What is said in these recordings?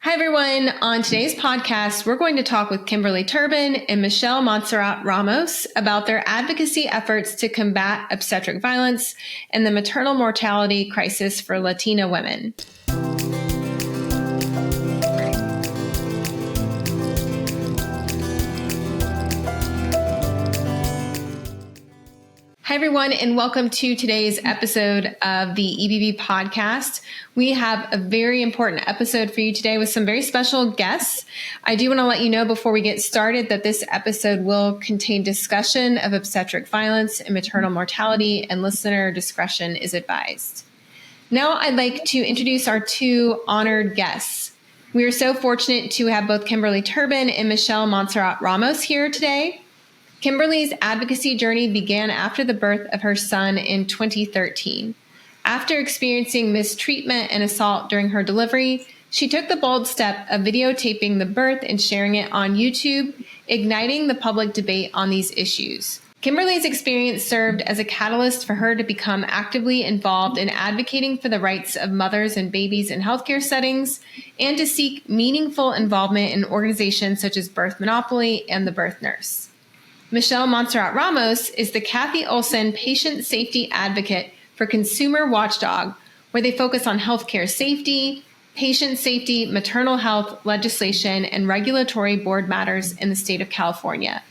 Hi, everyone. On today's podcast, we're going to talk with Kimberly Turbin and Michele Monserratt-Ramos about their advocacy efforts to combat obstetric violence and the maternal mortality crisis for Latina women. Hi, everyone, and welcome to today's episode of the EBB podcast. We have a very important episode for you today with some very special guests. I do want to let you know before we get started that this episode will contain discussion of obstetric violence and maternal mortality, and listener discretion is advised. Now I'd like to introduce our two honored guests. We are so fortunate to have both Kimberly Turbin and Michele Monserratt-Ramos here today. Kimberly's advocacy journey began after the birth of her son in 2013. After experiencing mistreatment and assault during her delivery, she took the bold step of videotaping the birth and sharing it on YouTube, igniting the public debate on these issues. Kimberly's experience served as a catalyst for her to become actively involved in advocating for the rights of mothers and babies in healthcare settings and to seek meaningful involvement in organizations such as Birth Monopoly and the Birth Nurse. Michele Monserratt-Ramos is the Kathy Olson Patient Safety Advocate for Consumer Watchdog, where they focus on healthcare safety, patient safety, maternal health legislation, and regulatory board matters in the state of California.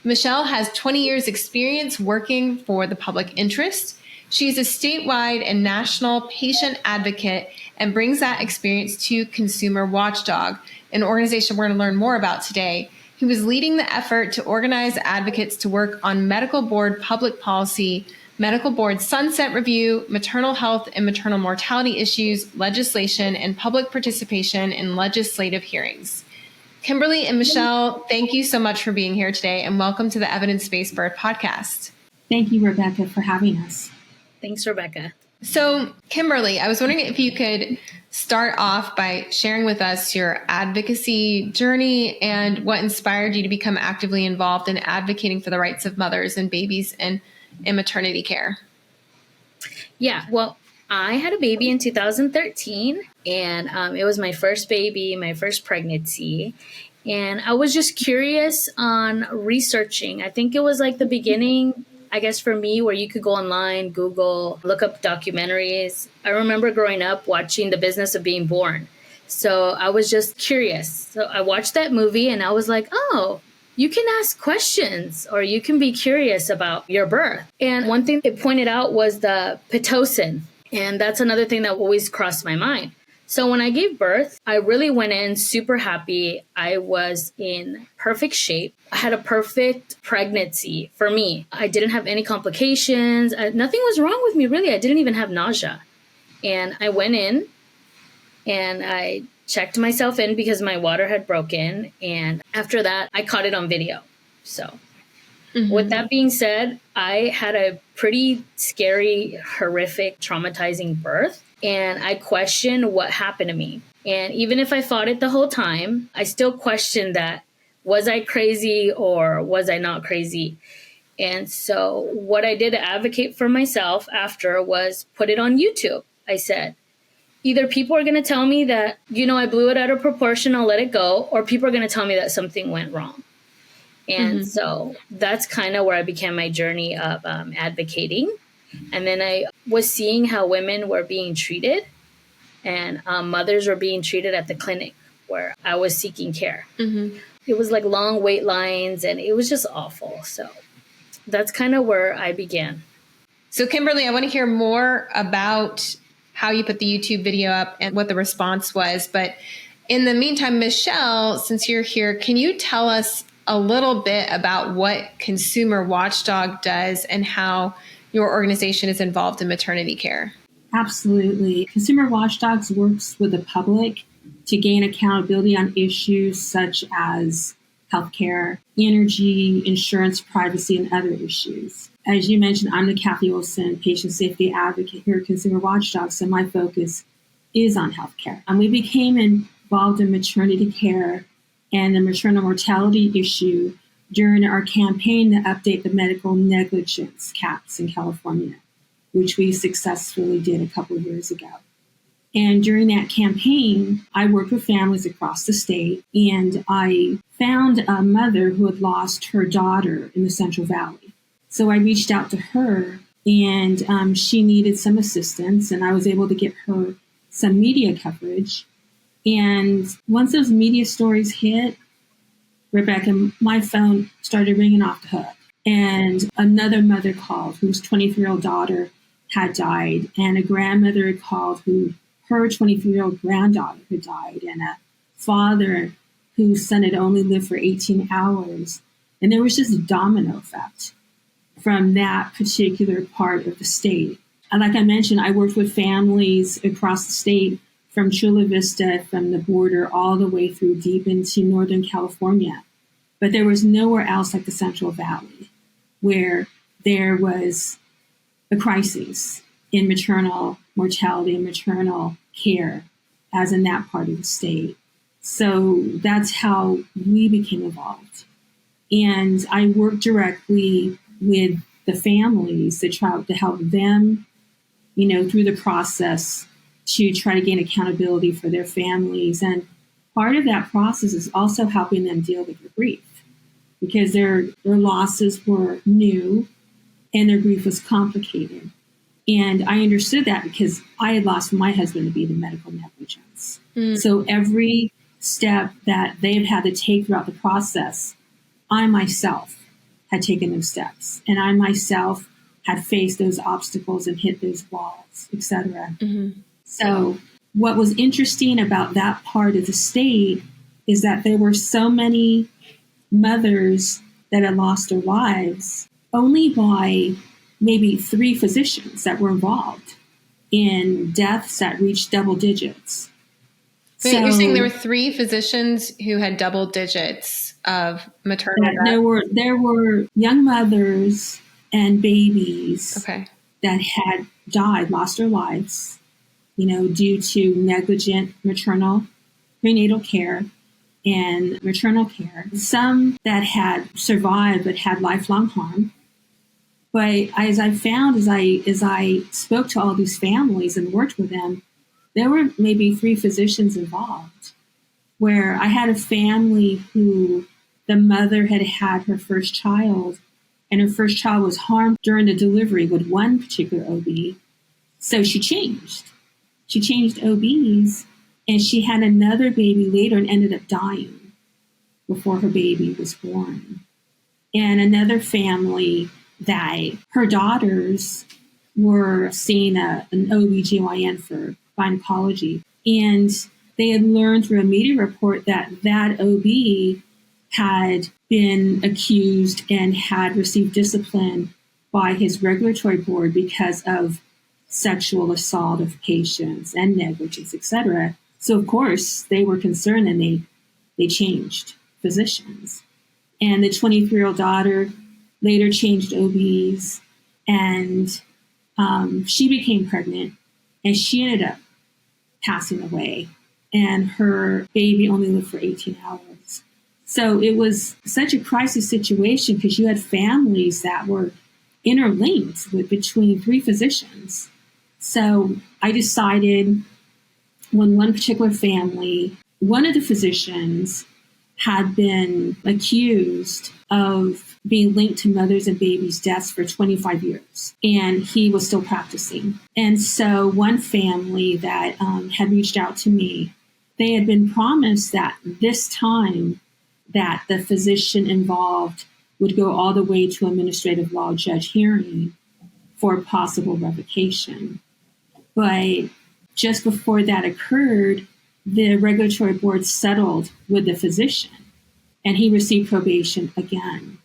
Michele has 20 years experience working for the public interest. She's a statewide and national patient advocate and brings that experience to Consumer Watchdog, an organization we're going to learn more about today. He was leading the effort to organize advocates to work on medical board public policy, medical board sunset review, maternal health and maternal mortality issues, legislation, and public participation in legislative hearings. Kimberly and Michele, thank you so much for being here today, and welcome to the Evidence-Based Birth Podcast. Thank you, Rebecca, for having us. Thanks, Rebecca. So, Kimberly, I was wondering if you could start off by sharing with us your advocacy journey and what inspired you to become actively involved in advocating for the rights of mothers and babies in maternity care. Yeah, well, I had a baby in 2013, and it was my first baby, my first pregnancy. And I was just curious on researching. I think it was like the beginning, I guess, for me, where you could go online, Google, look up documentaries. I remember growing up watching The Business of Being Born. So I was just curious. So I watched that movie and I was like, oh, you can ask questions or you can be curious about your birth. And one thing it pointed out was the Pitocin. And that's another thing that always crossed my mind. So when I gave birth, I really went in super happy. I was in perfect shape. I had a perfect pregnancy for me. I didn't have any complications. Nothing was wrong with me, really. I didn't even have nausea. And I went in and I checked myself in because my water had broken. And after that, I caught it on video. So with that being said, I had a pretty scary, horrific, traumatizing birth. And I questioned what happened to me. And even if I fought it the whole time, I still questioned that. Was I crazy or was I not crazy? And so what I did to advocate for myself after was put it on YouTube. I said, either people are going to tell me that, I blew it out of proportion, I'll let it go, or people are going to tell me that something went wrong. And so that's kind of where I began my journey of advocating. And then I was seeing how women were being treated and mothers were being treated at the clinic where I was seeking care. It was like long wait lines and it was just awful. So that's kind of where I began. So Kimberly, I want to hear more about how you put the YouTube video up and what the response was. But in the meantime, Michele, since you're here, can you tell us a little bit about what Consumer Watchdog does and how your organization is involved in maternity care? Absolutely. Consumer Watchdogs works with the public to gain accountability on issues such as healthcare, energy, insurance, privacy, and other issues. As you mentioned, I'm the Kathy Olson Patient Safety Advocate here at Consumer Watchdog, so my focus is on healthcare. And we became involved in maternity care and the maternal mortality issue during our campaign to update the medical negligence caps in California, which we successfully did a couple of years ago. And during that campaign, I worked with families across the state, and I found a mother who had lost her daughter in the Central Valley. So I reached out to her, and she needed some assistance, and I was able to get her some media coverage. And once those media stories hit, Rebecca, my phone started ringing off the hook. And another mother called whose 23-year-old daughter had died, and a grandmother had called who her 23-year-old granddaughter had died, and a father whose son had only lived for 18 hours. And there was just a domino effect from that particular part of the state. And like I mentioned, I worked with families across the state from Chula Vista, from the border, all the way through deep into Northern California. But there was nowhere else like the Central Valley where there was a crisis in maternal mortality and maternal care as in that part of the state. So that's how we became involved. And I worked directly with the families to try to help them, through the process to try to gain accountability for their families. And part of that process is also helping them deal with their grief, because their losses were new and their grief was complicated. And I understood that because I had lost my husband to be the medical negligence. So every step that they've had to take throughout the process, I myself had taken those steps. And I myself had faced those obstacles and hit those walls, et cetera. Mm-hmm. So what was interesting about that part of the state is that there were so many mothers that had lost their lives only by maybe 3 physicians that were involved in deaths that reached double digits. Wait, you're saying there were 3 physicians who had double digits of maternal death? There were young mothers and babies that had died, lost their lives, due to negligent maternal prenatal care and maternal care. Some that had survived but had lifelong harm. But as I found, as I spoke to all these families and worked with them, there were maybe 3 physicians involved, where I had a family who the mother had had her first child, and her first child was harmed during the delivery with one particular OB. So she changed. She changed OBs, and she had another baby later and ended up dying before her baby was born. And another family that her daughters were seeing an OB/GYN for gynecology. And they had learned through a media report that OB had been accused and had received discipline by his regulatory board because of sexual assault of patients and negligence, et cetera. So, of course, they were concerned and they changed physicians. And the 23-year-old daughter later changed OBs, and she became pregnant, and she ended up passing away. And her baby only lived for 18 hours. So it was such a crisis situation because you had families that were interlinked between 3 physicians. So I decided when one particular family, one of the physicians had been accused of being linked to mothers and babies' deaths for 25 years, and he was still practicing. And so one family that had reached out to me, they had been promised that this time that the physician involved would go all the way to administrative law judge hearing for possible revocation. But just before that occurred, the regulatory board settled with the physician, and he received probation again.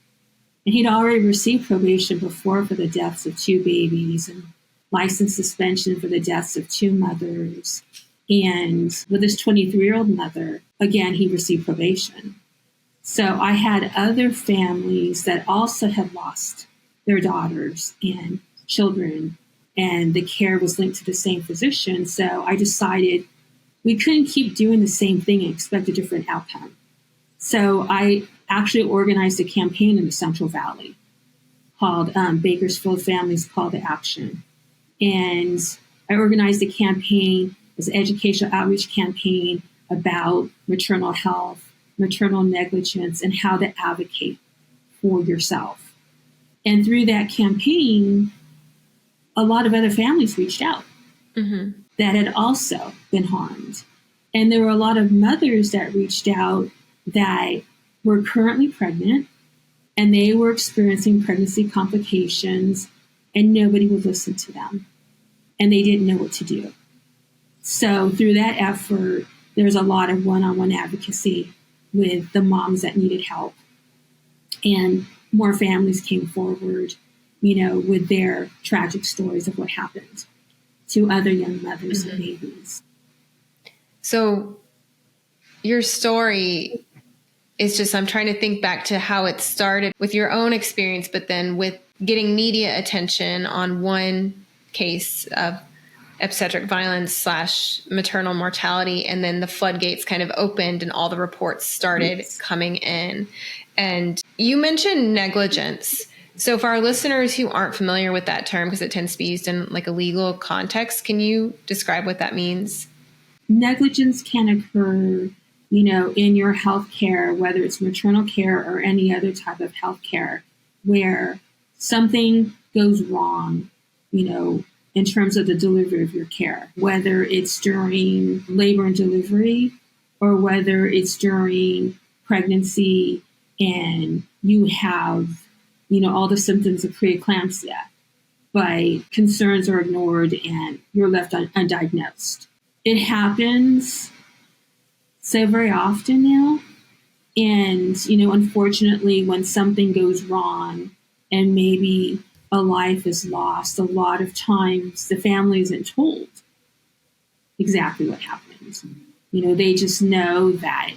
And he'd already received probation before for the deaths of 2 babies and license suspension for the deaths of 2 mothers. And with this 23-year-old mother, again, he received probation. So I had other families that also had lost their daughters and children, and the care was linked to the same physician. So I decided we couldn't keep doing the same thing and expect a different outcome. So I actually organized a campaign in the Central Valley called Bakersfield Families Call to Action. And I organized a campaign It's an educational outreach campaign about maternal health, maternal negligence, and how to advocate for yourself. And through that campaign, a lot of other families reached out that had also been harmed. And there were a lot of mothers that reached out that were currently pregnant and they were experiencing pregnancy complications and nobody would listen to them. And they didn't know what to do. So through that effort, there was a lot of one-on-one advocacy with the moms that needed help. And more families came forward, with their tragic stories of what happened to other young mothers and babies. So your story is just, I'm trying to think back to how it started with your own experience, but then with getting media attention on one case of obstetric violence / maternal mortality. And then the floodgates kind of opened and all the reports started coming in. And you mentioned negligence. So for our listeners who aren't familiar with that term, because it tends to be used in like a legal context, can you describe what that means? Negligence can occur, in your healthcare, whether it's maternal care or any other type of healthcare, where something goes wrong, in terms of the delivery of your care, whether it's during labor and delivery or whether it's during pregnancy and you have, all the symptoms of preeclampsia, but concerns are ignored and you're left undiagnosed. It happens so very often now. And, unfortunately, when something goes wrong and maybe a life is lost, a lot of times the family isn't told exactly what happened. They just know that,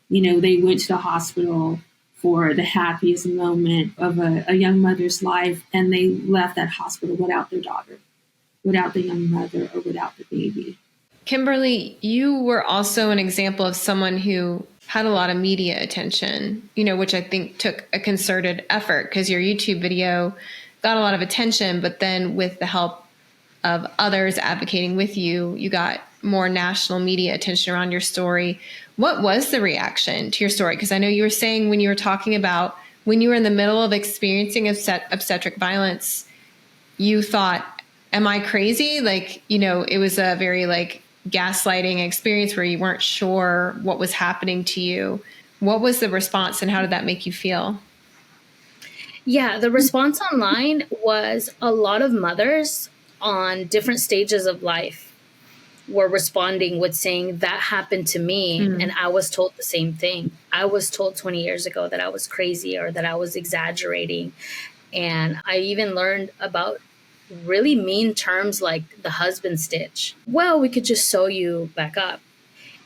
they went to the hospital for the happiest moment of a young mother's life, and they left that hospital without their daughter, without the young mother, or without the baby. Kimberly, you were also an example of someone who had a lot of media attention, which I think took a concerted effort, because your YouTube video got a lot of attention, but then with the help of others advocating with you, you got more national media attention around your story. What was the reaction to your story? Because I know you were saying when you were talking about when you were in the middle of experiencing obstetric violence, you thought, am I crazy? It was a very gaslighting experience where you weren't sure what was happening to you. What was the response and how did that make you feel? Yeah, the response online was a lot of mothers on different stages of life were responding with saying that happened to me and I was told the same thing. I was told 20 years ago that I was crazy or that I was exaggerating. And I even learned about really mean terms like the husband stitch. Well, we could just sew you back up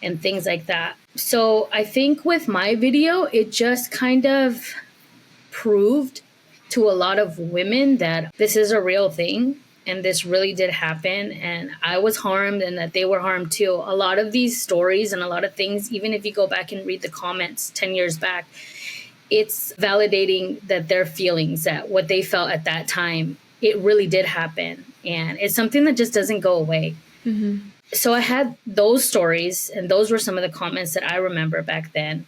and things like that. So I think with my video, it just kind of proved to a lot of women that this is a real thing and this really did happen and I was harmed and that they were harmed too. A lot of these stories and a lot of things, even if you go back and read the comments 10 years back, it's validating that their feelings, that what they felt at that time, it really did happen. And it's something that just doesn't go away. So I had those stories and those were some of the comments that I remember back then.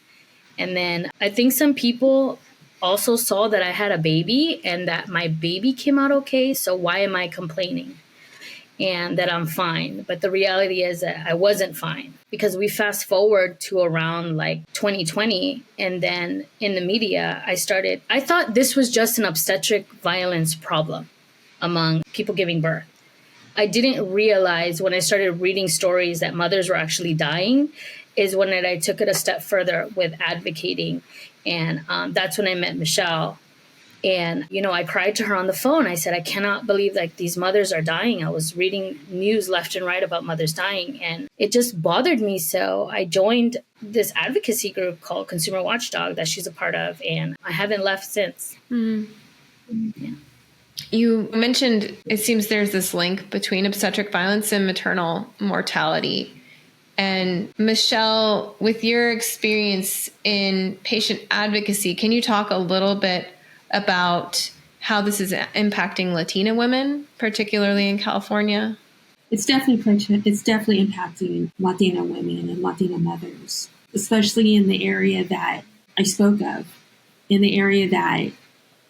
And then I think some people also saw that I had a baby and that my baby came out okay. So why am I complaining? And that I'm fine. But the reality is that I wasn't fine, because we fast forward to around 2020. And then in the media, I thought this was just an obstetric violence problem among people giving birth. I didn't realize when I started reading stories that mothers were actually dying is when I took it a step further with advocating. And that's when I met Michele. And, I cried to her on the phone. I said, I cannot believe these mothers are dying. I was reading news left and right about mothers dying. And it just bothered me. So I joined this advocacy group called Consumer Watchdog that she's a part of. And I haven't left since. Yeah. You mentioned it seems there's this link between obstetric violence and maternal mortality. And Michele, with your experience in patient advocacy, can you talk a little bit about how this is impacting Latina women, particularly in California? it's definitely impacting Latina women and Latina mothers, especially in the area that I spoke of, in the area that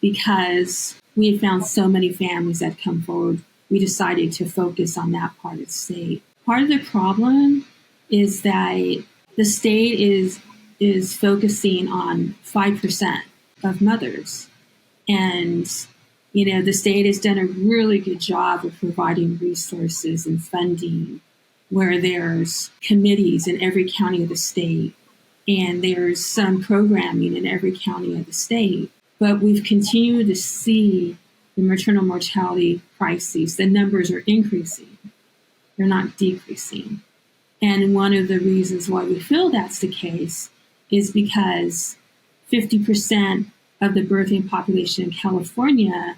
because we had found so many families that come forward, we decided to focus on that part of the state. Part of the problem is that the state is focusing on 5% of mothers. And, the state has done a really good job of providing resources and funding where there's committees in every county of the state and there's some programming in every county of the state. But we've continued to see the maternal mortality crises. The numbers are increasing. They're not decreasing. And one of the reasons why we feel that's the case is because 50% of the birthing population in California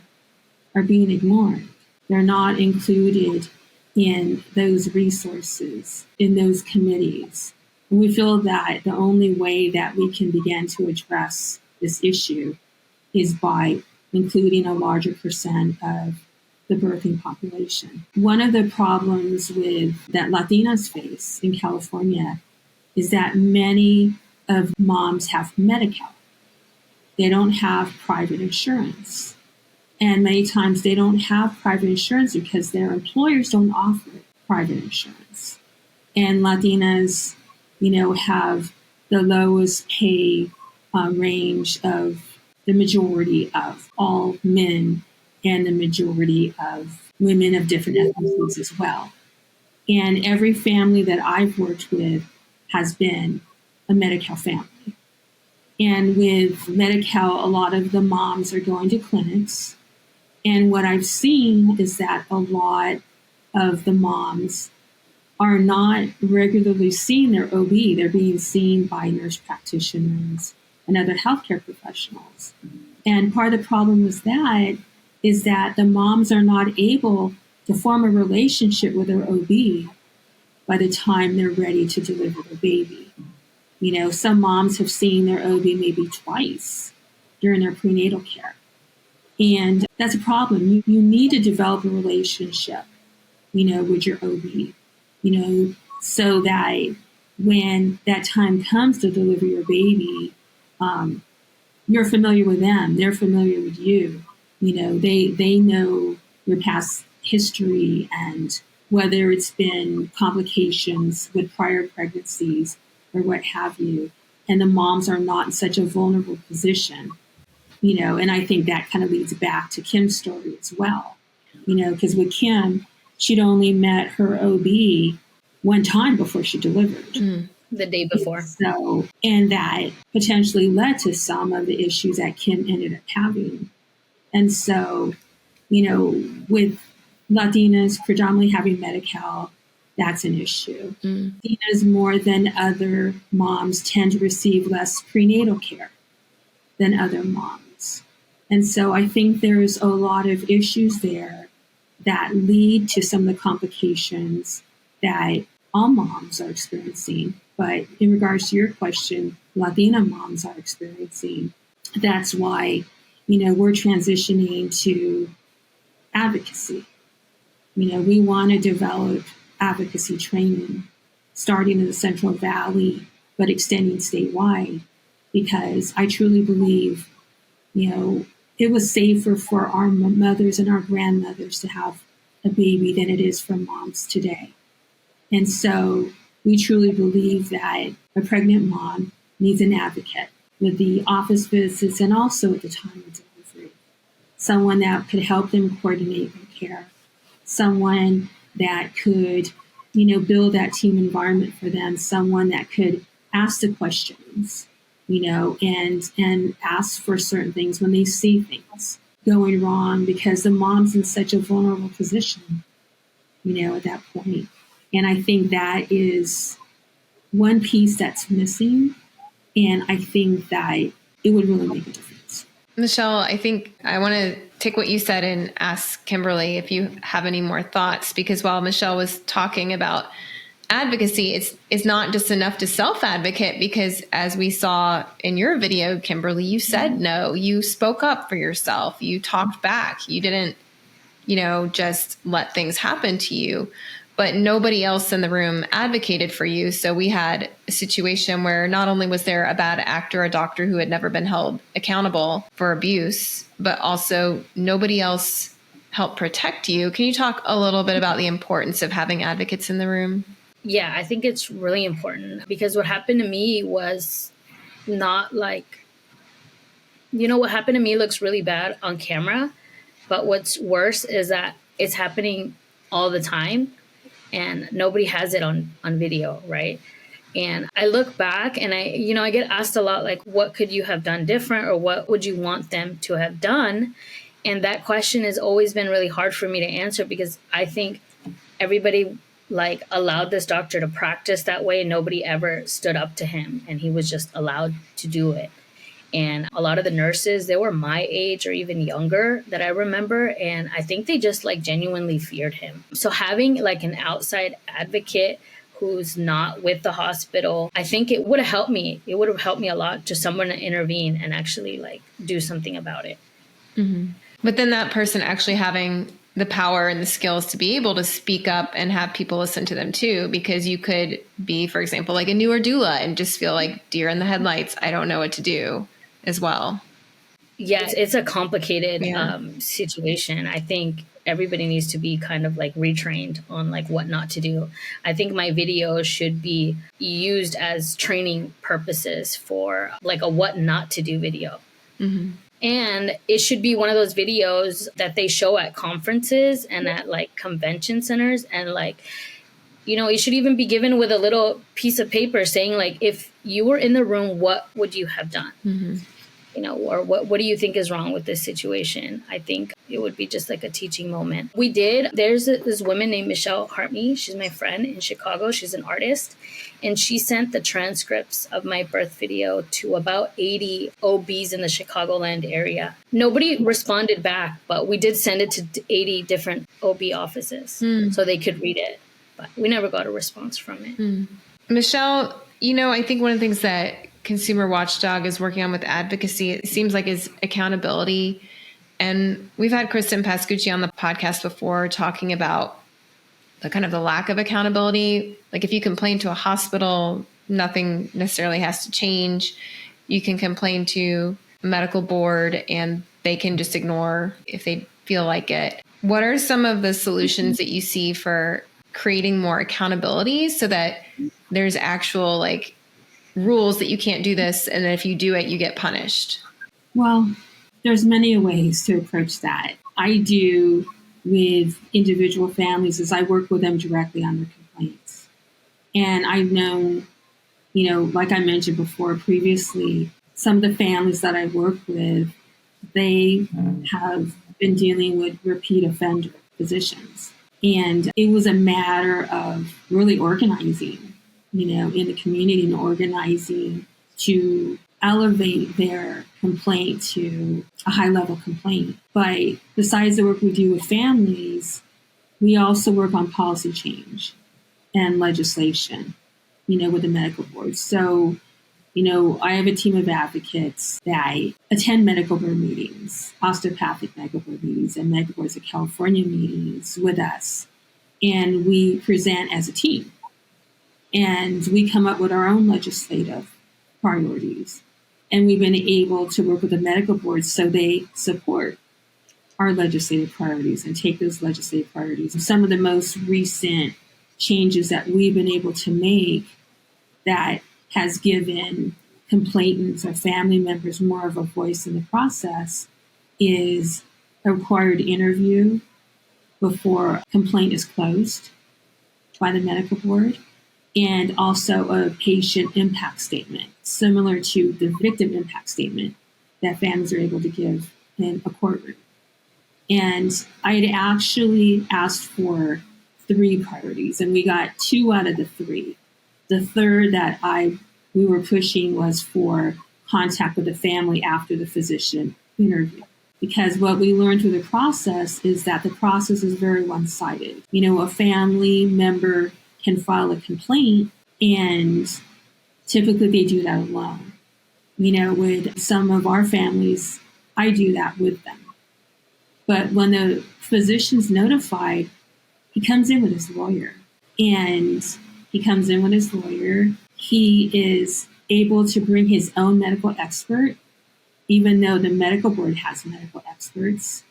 are being ignored. They're not included in those resources, in those committees. And we feel that the only way that we can begin to address this issue is by including a larger percent of the birthing population. One of the problems that Latinas face in California is that many of moms have Medi-Cal. They don't have private insurance. And many times they don't have private insurance because their employers don't offer private insurance. And Latinas, have the lowest pay range of the majority of all men and the majority of women of different ethnicities as well. And every family that I've worked with has been a Medi-Cal family. And with Medi-Cal, a lot of the moms are going to clinics. And what I've seen is that a lot of the moms are not regularly seeing their OB. They're being seen by nurse practitioners and other healthcare professionals. And part of the problem with that is that the moms are not able to form a relationship with their OB by the time they're ready to deliver their baby. Some moms have seen their OB maybe twice during their prenatal care. And that's a problem. You need to develop a relationship, with your OB, so that when that time comes to deliver your baby, you're familiar with them. They're familiar with you. They know your past history and whether it's been complications with prior pregnancies or what have you. And the moms are not in such a vulnerable position, and I think that kind of leads back to Kim's story as well, because with Kim, she'd only met her OB one time before she delivered. The day before. So, and that potentially led to some of the issues that Kim ended up having. And so, with Latinas predominantly having Medi-Cal, that's an issue. Latinas more than other moms tend to receive less prenatal care than other moms. And so I think there's a lot of issues there that lead to some of the complications that all moms are experiencing. But in regards to your question, Latina moms are experiencing. That's why, we're transitioning to advocacy. We want to develop advocacy training, starting in the Central Valley, but extending statewide, because I truly believe, it was safer for our mothers and our grandmothers to have a baby than it is for moms today. And so we truly believe that a pregnant mom needs an advocate with the office visits and also at the time of delivery. Someone that could help them coordinate their care. Someone that could, build that team environment for them. Someone that could ask the questions, and ask for certain things when they see things going wrong, because the mom's in such a vulnerable position, at that point. And I think that is one piece that's missing. And I think that it would really make a difference. Michele, I think I want to take what you said and ask Kimberly if you have any more thoughts, because while Michele was talking about advocacy, it's not just enough to self-advocate, because as we saw in your video, Kimberly, you said no, you spoke up for yourself, you talked back, you didn't, just let things happen to you. but nobody else in the room advocated for you. So we had a situation where not only was there a bad actor, a doctor who had never been held accountable for abuse, but also nobody else helped protect you. Can you talk a little bit about the importance of having advocates in the room? Yeah, I think it's really important because what happened to me was not like, what happened to me looks really bad on camera, but what's worse is that it's happening all the time and nobody has it on video, right? And I look back and I get asked a lot, like, what could you have done different, or what would you want them to have done? And that question has always been really hard for me to answer because I think everybody like allowed this doctor to practice that way and nobody ever stood up to him and he was just allowed to do it. And a lot of the nurses, they were my age or even younger that I remember. And I think they just like genuinely feared him. So having like an outside advocate who's not with the hospital, I think it would have helped me. It would have helped me a lot, just someone to intervene and actually like do something about it. Mm-hmm. But then that person actually having the power and the skills to be able to speak up and have people listen to them too, because you could be, for example, like a newer doula and just feel like deer in the headlights. I don't know what to do as well. Yes, it's a complicated situation. I think everybody needs to be kind of like retrained on like what not to do. I think my videos should be used as training purposes for like a what not to do video. Mm-hmm. And it should be one of those videos that they show at conferences and at like convention centers. And like, it should even be given with a little piece of paper saying like, if you were in the room, what would you have done? Mm-hmm. Or what do you think is wrong with this situation? I think it would be just like a teaching moment. There's this woman named Michele. She's my friend in Chicago. She's an artist. And she sent the transcripts of my birth video to about 80 OBs in the Chicagoland area. Nobody responded back, but we did send it to 80 different OB offices so they could read it. But we never got a response from it. Michele, I think one of the things that Consumer Watchdog is working on with advocacy, it seems like, is accountability. And we've had Kristen Pascucci on the podcast before talking about the kind of the lack of accountability. Like if you complain to a hospital, nothing necessarily has to change. You can complain to a medical board and they can just ignore if they feel like it. What are some of the solutions that you see for creating more accountability so that there's actual like rules that you can't do this, and then if you do it, you get punished? Well, there's many ways to approach that. I do with individual families is I work with them directly on their complaints. And I've known, like I mentioned before previously, some of the families that I work with, they have been dealing with repeat offender physicians. And it was a matter of really organizing, in the community and organizing to elevate their complaint to a high level complaint. But besides the work we do with families, we also work on policy change and legislation, with the medical board. So, I have a team of advocates that attend medical board meetings, osteopathic medical board meetings, and medical boards of California meetings with us. And we present as a team. And we come up with our own legislative priorities. And we've been able to work with the medical boards so they support our legislative priorities and take those legislative priorities. Some of the most recent changes that we've been able to make that has given complainants or family members more of a voice in the process is a required interview before a complaint is closed by the medical board, and also a patient impact statement, similar to the victim impact statement that families are able to give in a courtroom. And I had actually asked for 3 priorities, and we got 2 out of the 3. The third that we were pushing was for contact with the family after the physician interview. Because what we learned through the process is that the process is very one-sided. A family member can file a complaint, and typically they do that alone. With some of our families, I do that with them. But when the physician's notified, he comes in with his lawyer. And he comes in with his lawyer. He is able to bring his own medical expert, even though the medical board has medical experts.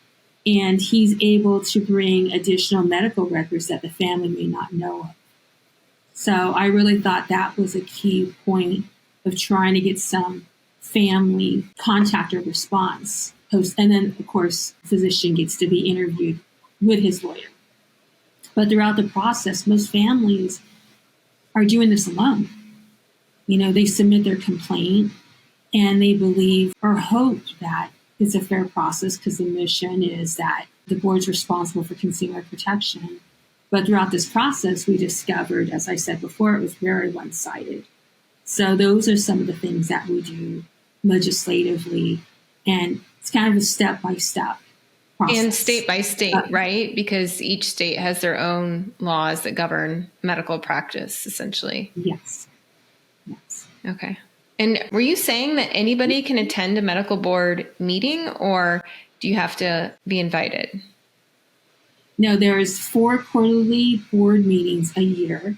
And he's able to bring additional medical records that the family may not know of. So I really thought that was a key point of trying to get some family contact or response. And then, of course, the physician gets to be interviewed with his lawyer. But throughout the process, most families are doing this alone. They submit their complaint and they believe or hope that it's a fair process because the mission is that the board's responsible for consumer protection. But throughout this process, we discovered, as I said before, it was very one-sided. So those are some of the things that we do legislatively. And it's kind of a step-by-step process. And state by state, right? Because each state has their own laws that govern medical practice, essentially. Yes. Okay. And were you saying that anybody can attend a medical board meeting, or do you have to be invited? No, there's 4 quarterly board meetings a year.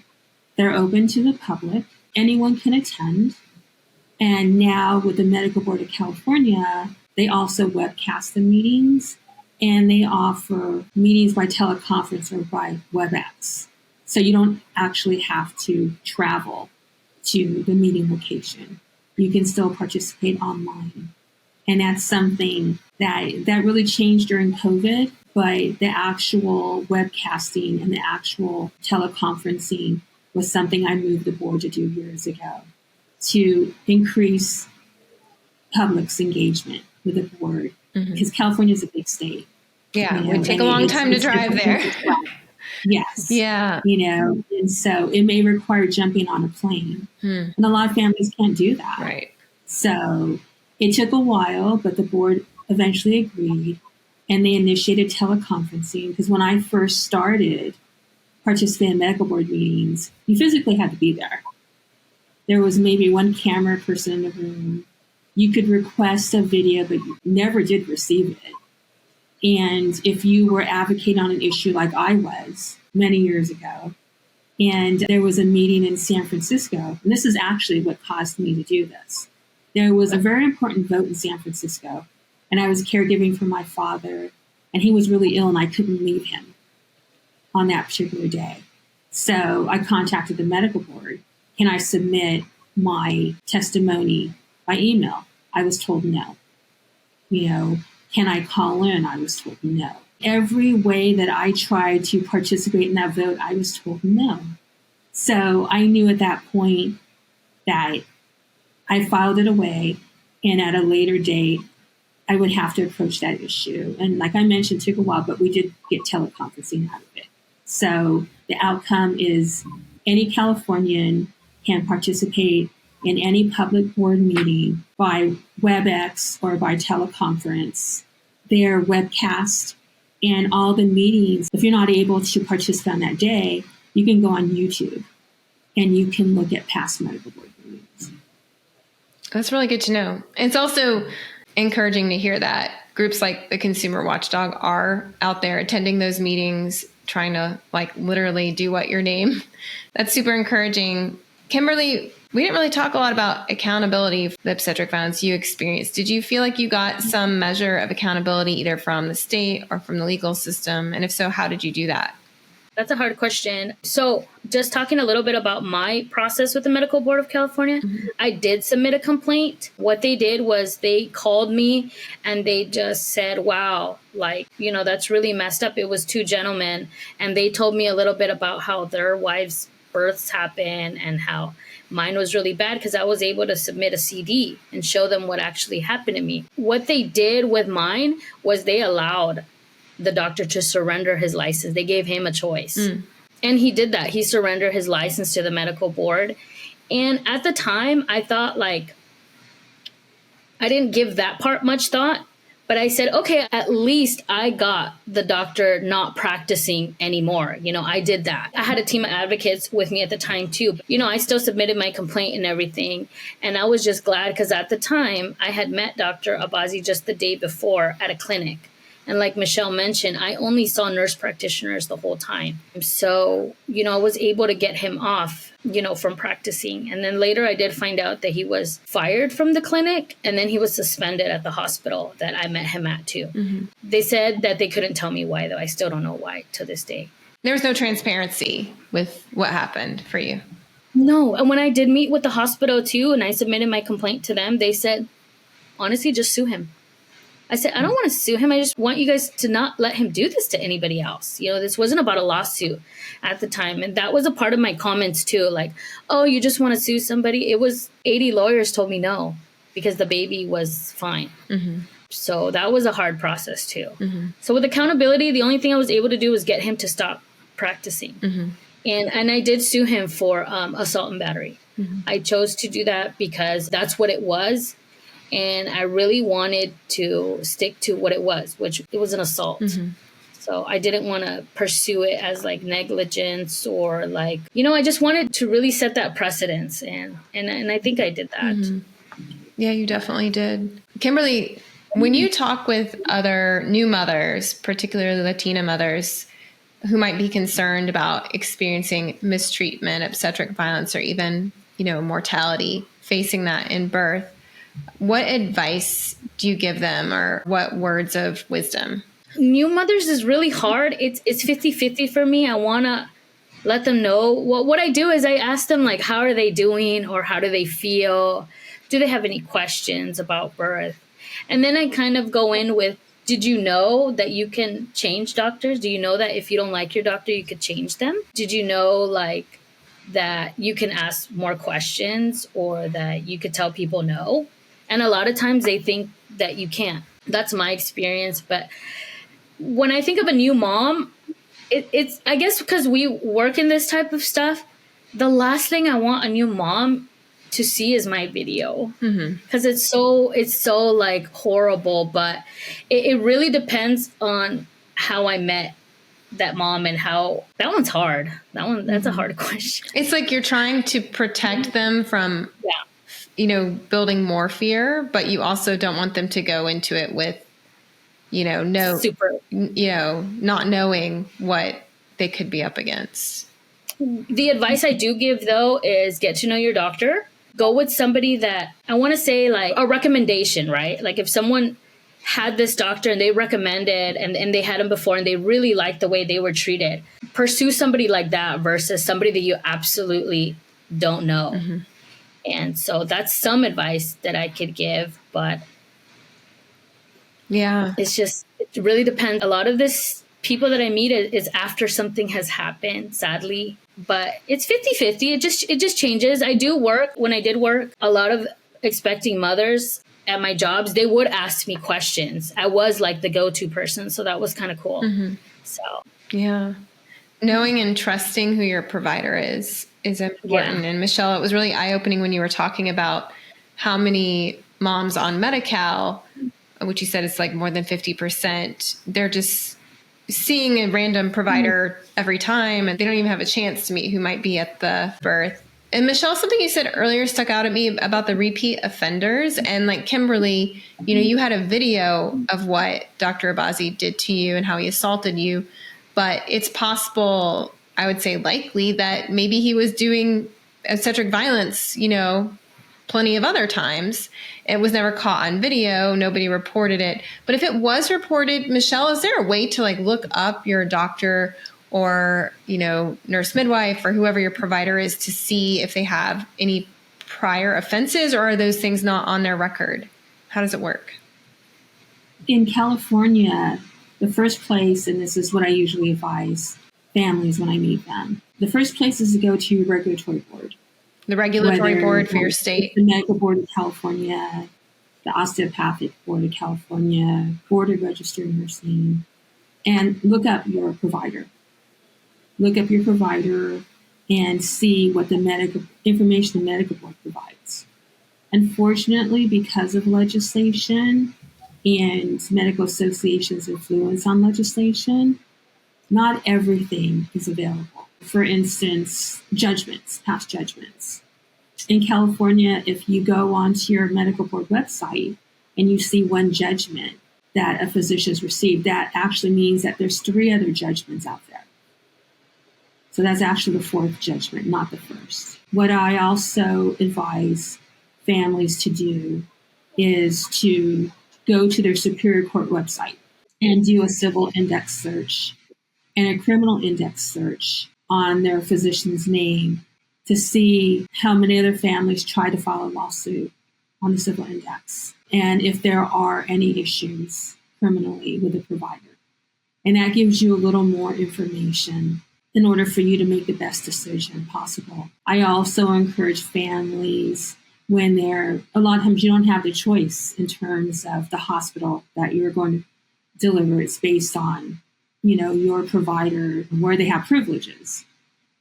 They're open to the public. Anyone can attend. And now with the Medical Board of California, they also webcast the meetings, and they offer meetings by teleconference or by WebEx. So you don't actually have to travel to the meeting location. You can still participate online. And that's something that really changed during COVID, but the actual webcasting and the actual teleconferencing was something I moved the board to do years ago to increase public's engagement with the board, because California is a big state. Yeah, it would take a long time to drive there. Yes. Yeah. And so it may require jumping on a plane. And a lot of families can't do that. Right. So it took a while, but the board eventually agreed, and they initiated teleconferencing, because when I first started participating in medical board meetings, you physically had to be there. There was maybe one camera person in the room. You could request a video, but you never did receive it. And if you were advocating on an issue like I was many years ago, and there was a meeting in San Francisco, and this is actually what caused me to do this. There was a very important vote in San Francisco, and I was caregiving for my father, and he was really ill, and I couldn't leave him on that particular day. So I contacted the medical board. Can I submit my testimony by email? I was told no. Can I call in? I was told no. Every way that I tried to participate in that vote, I was told no. So I knew at that point that I filed it away, and at a later date, I would have to approach that issue. And like I mentioned, it took a while, but we did get teleconferencing out of it. So the outcome is any Californian can participate in any public board meeting by WebEx or by teleconference. They're webcast, and all the meetings, if you're not able to participate on that day, you can go on YouTube and you can look at past medical board meetings. That's really good to know. It's also encouraging to hear that groups like the Consumer Watchdog are out there attending those meetings, trying to literally do what your name. That's super encouraging. Kimberly, we didn't really talk a lot about accountability for the obstetric violence you experienced. Did you feel like you got some measure of accountability either from the state or from the legal system? And if so, how did you do that? That's a hard question. So just talking a little bit about my process with the Medical Board of California, I did submit a complaint. What they did was they called me and they just said, wow, that's really messed up. It was 2 gentlemen. And they told me a little bit about how their wives' births happen and how mine was really bad, because I was able to submit a CD and show them what actually happened to me. What they did with mine was they allowed the doctor to surrender his license. They gave him a choice. And he did that. He surrendered his license to the medical board. And at the time, I thought I didn't give that part much thought. But I said, okay, at least I got the doctor not practicing anymore. I did that. I had a team of advocates with me at the time too. I still submitted my complaint and everything. And I was just glad because at the time I had met Dr. Abazi just the day before at a clinic. And like Michele mentioned, I only saw nurse practitioners the whole time. So, I was able to get him off, from practicing. And then later I did find out that he was fired from the clinic, and then he was suspended at the hospital that I met him at too. Mm-hmm. They said that they couldn't tell me why, though. I still don't know why to this day. There was no transparency with what happened for you. No. And when I did meet with the hospital too, and I submitted my complaint to them, they said, honestly, just sue him. I said, I don't want to sue him. I just want you guys to not let him do this to anybody else. This wasn't about a lawsuit at the time. And that was a part of my comments too. Like, oh, you just want to sue somebody? It was 80 lawyers told me no, because the baby was fine. Mm-hmm. So that was a hard process too. Mm-hmm. So with accountability, the only thing I was able to do was get him to stop practicing. Mm-hmm. And I did sue him for assault and battery. Mm-hmm. I chose to do that because that's what it was. And I really wanted to stick to what it was, which it was an assault. Mm-hmm. So I didn't want to pursue it as like negligence or like, I just wanted to really set that precedence. And I think I did that. Mm-hmm. Yeah, you definitely did. Kimberly, when you talk with other new mothers, particularly Latina mothers, who might be concerned about experiencing mistreatment, obstetric violence, or even, mortality, facing that in birth, what advice do you give them, or what words of wisdom? New mothers is really hard. It's 50-50 for me. I want to let them know. What I do is I ask them, like, how are they doing, or how do they feel? Do they have any questions about birth? And then I kind of go in with, did you know that you can change doctors? Do you know that if you don't like your doctor, you could change them? Did you know, like, that you can ask more questions, or that you could tell people no? And a lot of times they think that you can't. That's my experience. But when I think of a new mom, it's I guess because we work in this type of stuff, the last thing I want a new mom to see is my video, because it's so like horrible. But it really depends on how I met that mom, and how that one's hard. That's a hard question. It's like you're trying to protect them from building more fear, but you also don't want them to go into it with, not knowing what they could be up against. The advice I do give, though, is get to know your doctor. Go with somebody that, I want to say, like a recommendation, right? Like if someone had this doctor and they recommended and they had him before and they really liked the way they were treated, pursue somebody like that versus somebody that you absolutely don't know. Mm-hmm. And so that's some advice that I could give, but it really depends. A lot of this people that I meet is after something has happened, sadly, but it's 50-50. It just changes. When I did work, a lot of expecting mothers at my jobs, they would ask me questions. I was like the go-to person. So that was kind of cool. Mm-hmm. So, yeah. Knowing and trusting who your provider is important. Yeah. And Michele, it was really eye-opening when you were talking about how many moms on Medi-Cal, which you said is like more than 50%, they're just seeing a random provider every time, and they don't even have a chance to meet who might be at the birth. And Michele, something you said earlier stuck out at me about the repeat offenders. And like Kimberly, you had a video of what Dr. Abazi did to you and how he assaulted you. But it's possible, I would say likely, that maybe he was doing obstetric violence, plenty of other times. It was never caught on video. Nobody reported it. But if it was reported, Michele, is there a way to like look up your doctor or, nurse midwife or whoever your provider is to see if they have any prior offenses, or are those things not on their record? How does it work? In California, the first place, and this is what I usually advise families when I meet them, the first place is to go to your regulatory board. The regulatory board for your state? The Medical Board of California, the Osteopathic Board of California, Board of Registered Nursing, and look up your provider. Look up your provider and see what the medical information the medical board provides. Unfortunately, because of legislation and medical associations' influence on legislation, not everything is available. For instance, judgments, past judgments. In California, if you go onto your medical board website and you see one judgment, that a physician has received, that actually means that there's 3 other judgments out there. So that's actually the 4th judgment, not the first. What I also advise families to do is to go to their Superior Court website and do a civil index search and a criminal index search on their physician's name to see how many other families try to file a lawsuit on the civil index and if there are any issues criminally with the provider. And that gives you a little more information in order for you to make the best decision possible. I also encourage families when a lot of times you don't have the choice in terms of the hospital that you're going to deliver. It's based on, your provider and where they have privileges.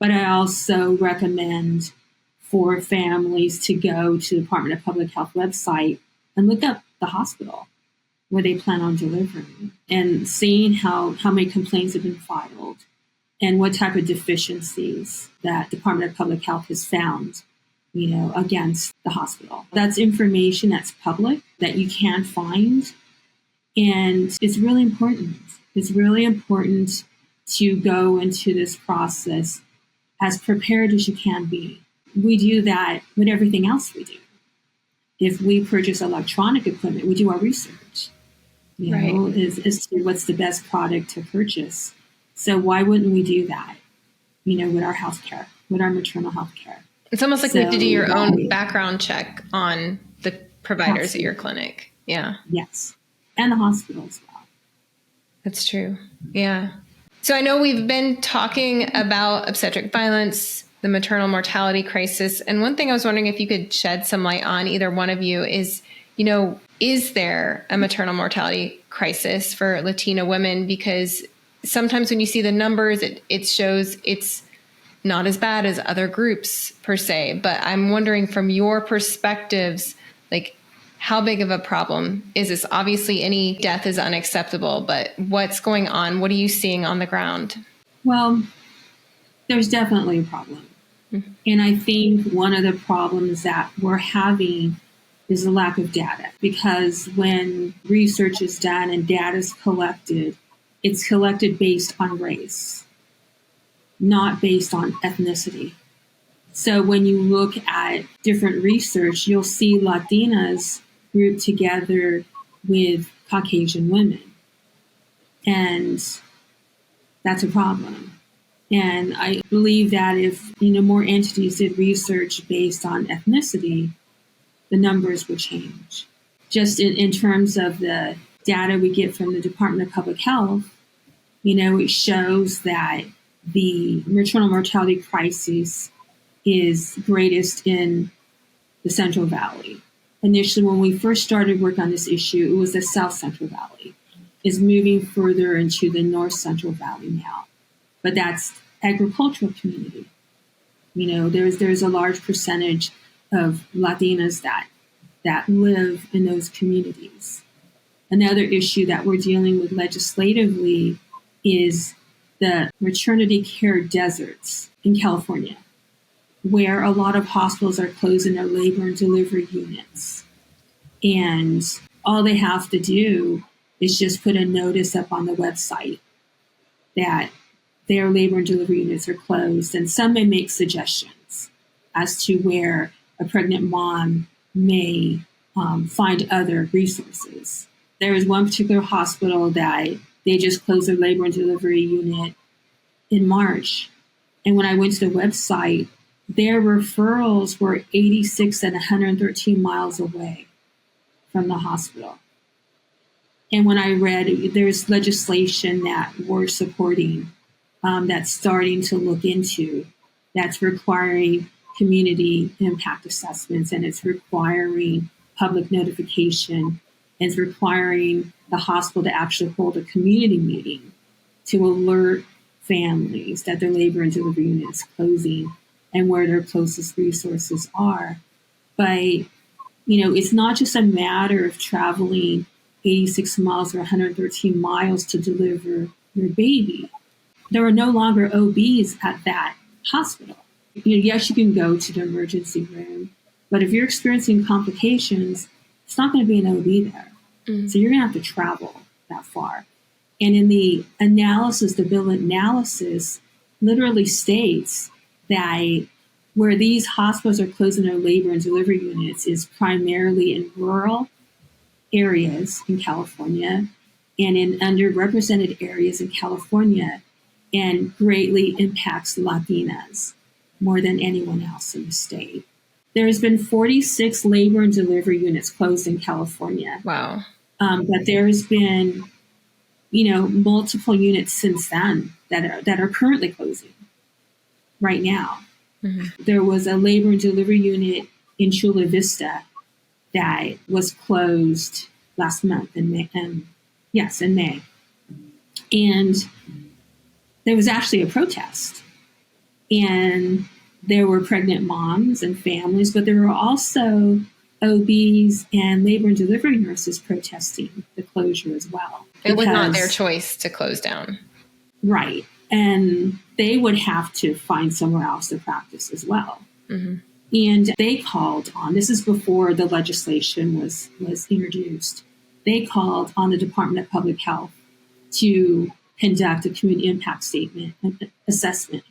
But I also recommend for families to go to the Department of Public Health website and look up the hospital where they plan on delivering and seeing how many complaints have been filed and what type of deficiencies that Department of Public Health has found, against the hospital. That's information that's public that you can find. And it's really important. It's really important to go into this process as prepared as you can be. We do that with everything else we do. If we purchase electronic equipment, we do our research, as to what's the best product to purchase. So why wouldn't we do that, with our healthcare, with our maternal health care? It's almost like we have to do your own background check on the providers at your clinic. Yeah. Yes. And the hospital as well. That's true. Yeah. So I know we've been talking about obstetric violence, the maternal mortality crisis. And one thing I was wondering if you could shed some light on, either one of you, is, is there a maternal mortality crisis for Latina women? Because sometimes when you see the numbers, it shows it's not as bad as other groups per se. But I'm wondering from your perspectives, how big of a problem is this? Obviously, any death is unacceptable, but what's going on? What are you seeing on the ground? Well, there's definitely a problem. Mm-hmm. And I think one of the problems that we're having is the lack of data, because when research is done and data is collected, it's collected based on race, not based on ethnicity. So when you look at different research, you'll see Latinas grouped together with Caucasian women. And that's a problem. And I believe that if, more entities did research based on ethnicity, the numbers would change. Just in terms of the data we get from the Department of Public Health, it shows that the maternal mortality crisis is greatest in the Central Valley. Initially, when we first started work on this issue, it was the South Central Valley. It's moving further into the North Central Valley now. But that's agricultural community. There's a large percentage of Latinas that live in those communities. Another issue that we're dealing with legislatively is the maternity care deserts in California, where a lot of hospitals are closing their labor and delivery units. And all they have to do is just put a notice up on the website that their labor and delivery units are closed. And some may make suggestions as to where a pregnant mom may find other resources. There is one particular hospital that they just closed their labor and delivery unit in March. And when I went to the website, their referrals were 86 and 113 miles away from the hospital. And when I read, there's legislation that we're supporting that's starting to look into, that's requiring community impact assessments, and it's requiring public notification, and it's requiring the hospital to actually hold a community meeting to alert families that their labor and delivery unit is closing and where their closest resources are. But, it's not just a matter of traveling 86 miles or 113 miles to deliver your baby. There are no longer OBs at that hospital. Yes, you can go to the emergency room, but if you're experiencing complications, it's not going to be an OB there. Mm-hmm. So you're going to have to travel that far. And in the analysis, the bill analysis literally states that where these hospitals are closing their labor and delivery units is primarily in rural areas in California and in underrepresented areas in California, and greatly impacts Latinas more than anyone else in the state. There has been 46 labor and delivery units closed in California. Wow. But there's been, multiple units since then that are currently closing right now. Mm-hmm. There was a labor and delivery unit in Chula Vista that was closed last month in May. In May. And there was actually a protest. And there were pregnant moms and families, but there were also OBs and labor and delivery nurses protesting the closure as well. It was not their choice to close down. Right. And they would have to find somewhere else to practice as well. Mm-hmm. And they called on, this is before the legislation was introduced, they called on the Department of Public Health to conduct a community impact assessment,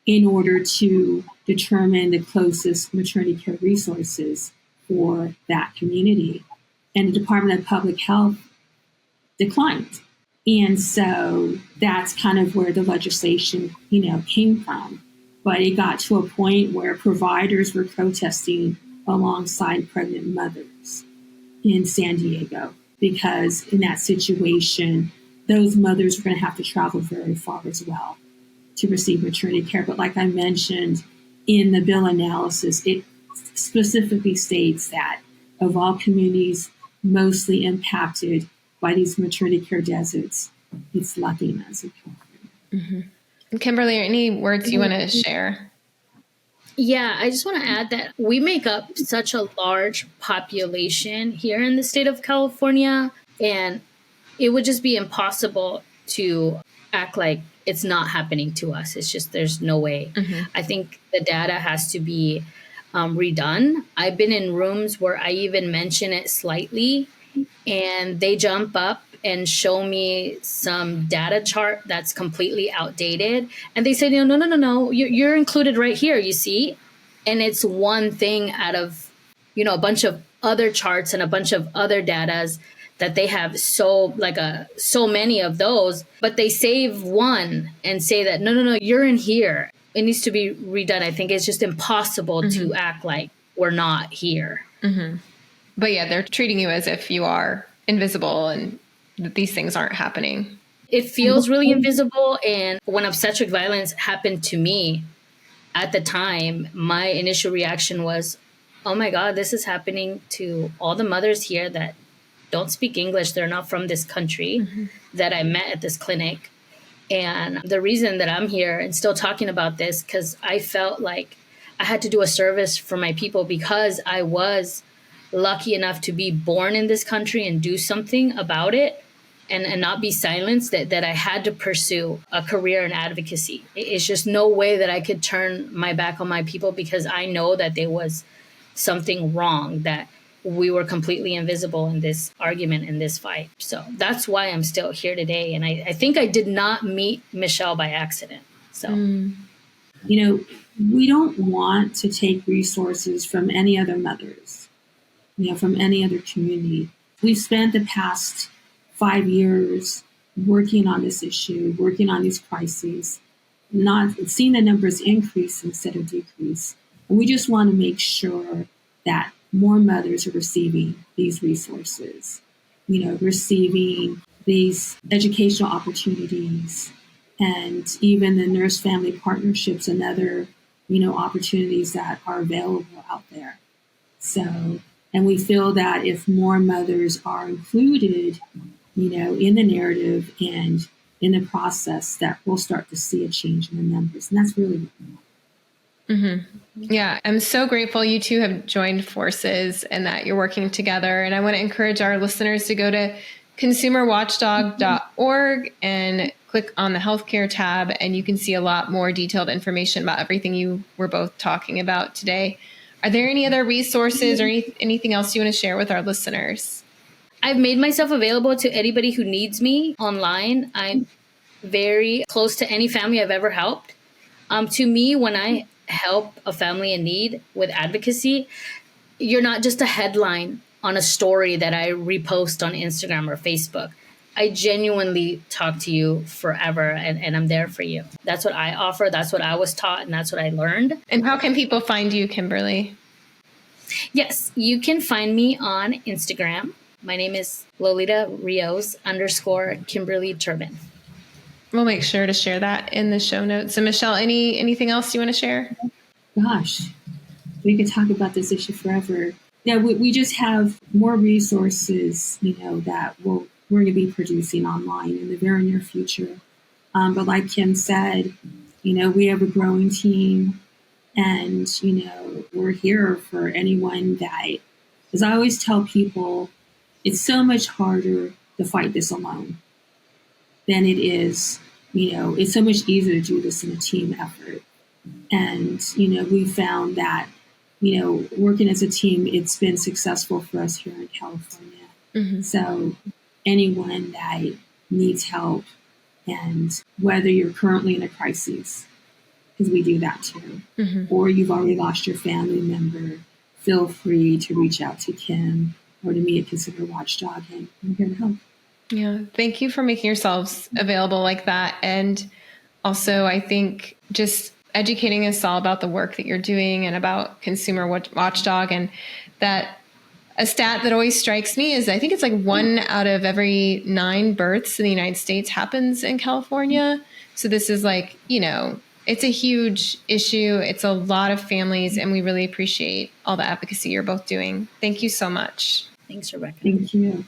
in order to determine the closest maternity care resources for that community. And the Department of Public Health declined. And so that's kind of where the legislation, came from. But it got to a point where providers were protesting alongside pregnant mothers in San Diego, because in that situation, those mothers were going to have to travel very far as well to receive maternity care. But like I mentioned, in the bill analysis, it specifically states that of all communities mostly impacted by these maternity care deserts, it's Latinas in California. Mm-hmm. Kimberly, any words you want to share? Yeah, I just want to add that we make up such a large population here in the state of California, and it would just be impossible to act like it's not happening to us. It's just, there's no way. Mm-hmm. I think the data has to be redone. I've been in rooms where I even mention it slightly, and they jump up and show me some data chart that's completely outdated. And they say, no, you're included right here, you see? And it's one thing out of, a bunch of other charts and a bunch of other datas that they have so many of those, but they save one and say that, no, you're in here. It needs to be redone. I think it's just impossible mm-hmm. to act like we're not here. Mm-hmm. But yeah, they're treating you as if you are invisible and that these things aren't happening. It feels really invisible. And when obstetric violence happened to me at the time, my initial reaction was, oh my God, this is happening to all the mothers here that don't speak English. They're not from this country mm-hmm. that I met at this clinic. And the reason that I'm here and still talking about this, because I felt like I had to do a service for my people, because I was lucky enough to be born in this country and do something about it and not be silenced, that I had to pursue a career in advocacy. It's just no way that I could turn my back on my people, because I know that there was something wrong, that we were completely invisible in this argument, in this fight. So that's why I'm still here today. And I think I did not meet Michele by accident. So, we don't want to take resources from any other mothers, from any other community. We've spent the past 5 years working on this issue, working on these crises, not seeing the numbers increase instead of decrease. And we just want to make sure that more mothers are receiving these resources, receiving these educational opportunities, and even the nurse family partnerships and other, opportunities that are available out there. So, and we feel that if more mothers are included, in the narrative and in the process, that we'll start to see a change in the numbers. And that's really what we want. Mm-hmm. Yeah, I'm so grateful you two have joined forces and that you're working together. And I want to encourage our listeners to go to consumerwatchdog.org and click on the healthcare tab, and you can see a lot more detailed information about everything you were both talking about today. Are there any other resources or anything else you want to share with our listeners? I've made myself available to anybody who needs me online. I'm very close to any family I've ever helped. To me, when I help a family in need with advocacy, you're not just a headline on a story that I repost on Instagram or Facebook. I genuinely talk to you forever, and I'm there for you. That's what I offer. That's what I was taught, and that's what I learned. And how can people find you, Kimberly? Yes, you can find me on Instagram. My name is Lolita Rios _ Kimberly Turbin. We'll make sure to share that in the show notes. So Michele, anything else you want to share? Gosh, we could talk about this issue forever. Yeah, we just have more resources, that we're going to be producing online in the very near future. But like Kim said, we have a growing team, and, we're here for anyone that, as I always tell people, it's so much harder to fight this alone than it is, it's so much easier to do this in a team effort. And, we found that, working as a team, it's been successful for us here in California. Mm-hmm. So anyone that needs help, and whether you're currently in a crisis, because we do that too, mm-hmm. or you've already lost your family member, feel free to reach out to Kim or to me at Consider Watchdog, and I'm here to help. Yeah. Thank you for making yourselves available like that. And also, I think just educating us all about the work that you're doing and about Consumer Watchdog, and that a stat that always strikes me is I think it's like 1 out of every 9 births in the United States happens in California. So this is like, it's a huge issue. It's a lot of families, and we really appreciate all the advocacy you're both doing. Thank you so much. Thanks, Rebecca. Thank you.